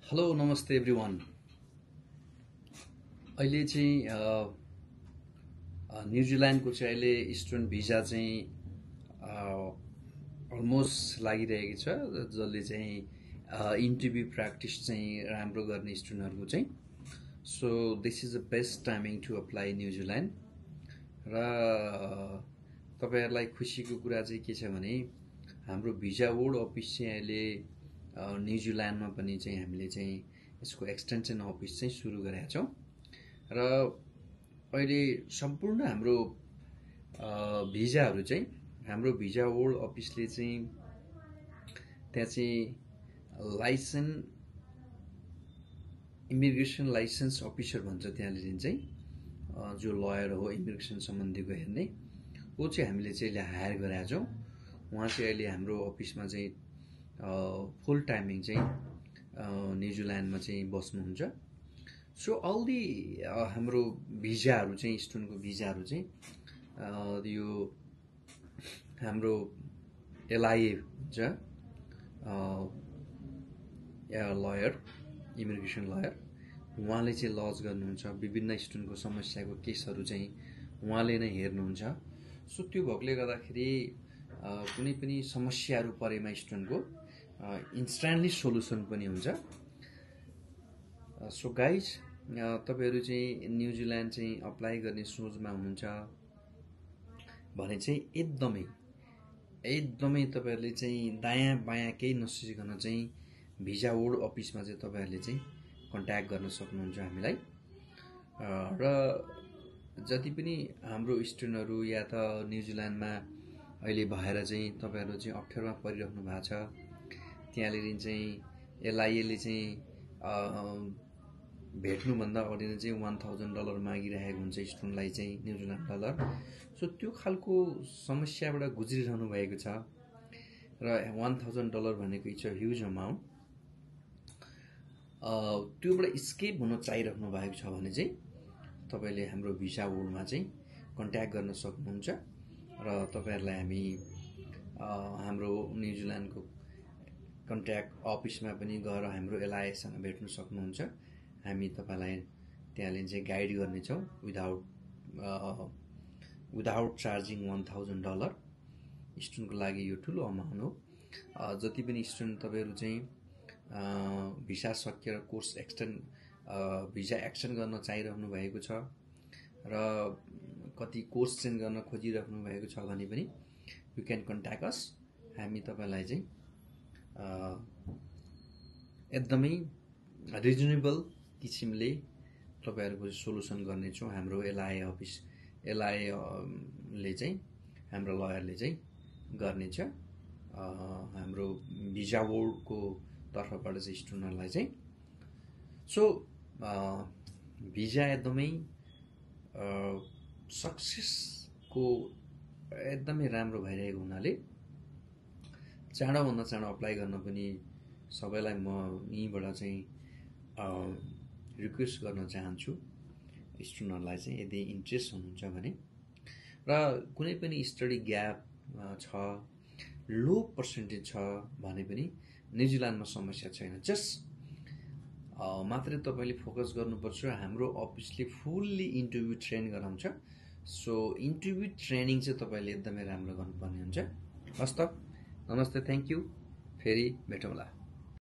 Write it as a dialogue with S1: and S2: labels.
S1: Hello नमस्ते everyone. अहिले चाहिँ न्युजिल्यान्डको चाहिँ अहिले स्टुडेन्ट भिजा चाहिँ अलमोस्ट लागिरहेको छ, जसले चाहिँ इन्टरभ्यू प्र्याक्टिस चाहिँ राम्रो गर्ने स्टुडेन्टहरूको चाहिँ। So this is the best timing to apply New Zealand. र तपाईँहरूलाई खुसीको कुरा चाहिँ के छ भने हाम्रो भिजा बोर्ड अफिस चाहिँ अहिले न्युजिल्यान्डमा पनि चाहिँ हामीले चाहिँ यसको एक्सटेन्सन अफिस चाहिँ सुरु गरेका छौँ। र अहिले सम्पूर्ण हाम्रो भिजाहरू चाहिँ हाम्रो भिजा बोर्ड अफिसले चाहिँ त्यहाँ चाहिँ इमिग्रेसन लाइसेन्स अफिसर भन्छ त्यहाँले चाहिँ जो लयर हो इमिग्रेसन सम्बन्धीको हेर्ने, वो चाहिँ हामीले चाहिँ अहिले हायर गरेका छौँ। उहाँ चाहिँ अहिले हाम्रो अफिसमा चाहिँ फुल टाइमिङ चाहिँ न्युजिल्यान्डमा चाहिँ बस्नुहुन्छ। सो अल दि हाम्रो भिजाहरू चाहिँ स्टुडेन्टको भिजाहरू चाहिँ यो हाम्रो एलआइए हुन्छ, लयर इमिग्रेसन लयर, उहाँले चाहिँ लज गर्नुहुन्छ। विभिन्न स्टुडेन्टको समस्याको केसहरू चाहिँ उहाँले नै हेर्नुहुन्छ। सो त्यो भएकोले गर्दाखेरि कुनै पनि समस्याहरू परेमा स्टुडेन्टको इन्स्ट्यान्टली सोल्युसन पनि हुन्छ। सो गाइज, तपाईँहरू चाहिँ न्युजिल्यान्ड चाहिँ अप्लाई गर्ने सोचमा हुनुहुन्छ भने चाहिँ एकदमै तपाईँहरूले चाहिँ दायाँ बायाँ केही नसोचिकन चाहिँ भिजा बोर्ड अफिसमा चाहिँ तपाईँहरूले चाहिँ कन्ट्याक्ट गर्न सक्नुहुन्छ हामीलाई। र जति पनि हाम्रो स्टुडेन्टहरू या त न्युजिल्यान्डमा अहिले भएर चाहिँ तपाईँहरू चाहिँ अप्ठ्यारोमा परिराख्नु भएको छ, त्यहाँनिर चाहिँ एलआइएले चाहिँ भेट्नुभन्दा अगाडि नै चाहिँ $1000 मागिरहेको हुन्छ स्टुडेन्टलाई चाहिँ, न्युजिल्यान्ड डलर। सो त्यो खालको समस्याबाट गुज्रिरहनु भएको छ र $1000 भनेको इट्स अ ह्युज अमाउन्ट। त्योबाट स्केप हुन चाहिराख्नु भएको छ भने चाहिँ तपाईँले हाम्रो भिसा बोर्डमा चाहिँ कन्ट्याक्ट गर्न सक्नुहुन्छ र तपाईँहरूलाई हामी हाम्रो न्युजिल्यान्डको कन्ट्याक्ट अफिसमा पनि गएर हाम्रो एलआइएसँग भेट्न सक्नुहुन्छ। हामी तपाईँलाई त्यहाँले चाहिँ गाइड गर्नेछौँ विदाउट चार्जिङ $1000। स्टुडेन्टको लागि यो ठुलो अमाउन्ट हो। जति पनि स्टुडेन्ट तपाईँहरू चाहिँ भिसा सकिएर भिजा एक्सटेन्ड गर्न चाहिरहनु भएको छ र कति कोर्स चेन्ज गर्न खोजिराख्नु भएको छ भने पनि यु क्यान कन्ट्याक्ट अस। हामी तपाईँलाई चाहिँ एकदमै रिजनेबल किसिमले तपाईँहरूको सोल्युसन गर्नेछौँ। हाम्रो एलआइएले चाहिँ हाम्रो लयरले चाहिँ गर्नेछ। हाम्रो भिजा बोर्डको तर्फबाट चाहिँ स्टुडेन्टहरूलाई चाहिँ। सो भिजा एकदमै सक्सेसको एकदमै राम्रो भइरहेको हुनाले चाँडोभन्दा चाँडो अप्लाई गर्न पनि सबैलाई म यहीँबाट चाहिँ रिक्वेस्ट गर्न चाहन्छु स्टुडेन्टहरूलाई चाहिँ, यदि इन्ट्रेस्ट हुनुहुन्छ भने। र कुनै पनि स्टडी ग्याप छ, लो पर्सेन्टेज छ भने पनि न्युजिल्यान्डमा समस्या छैन। जस्ट मात्रै तपाईँले फोकस गर्नुपर्छ। हाम्रो अफिसले फुल्ली इन्टरभ्यू ट्रेन गराउँछ। सो इन्टरभ्यू ट्रेनिङ चाहिँ तपाईँले एकदमै राम्रो गर्नुपर्ने हुन्छ। हस् त, नमस्ते, थ्याङ्क यू, फेरि भेटौँला।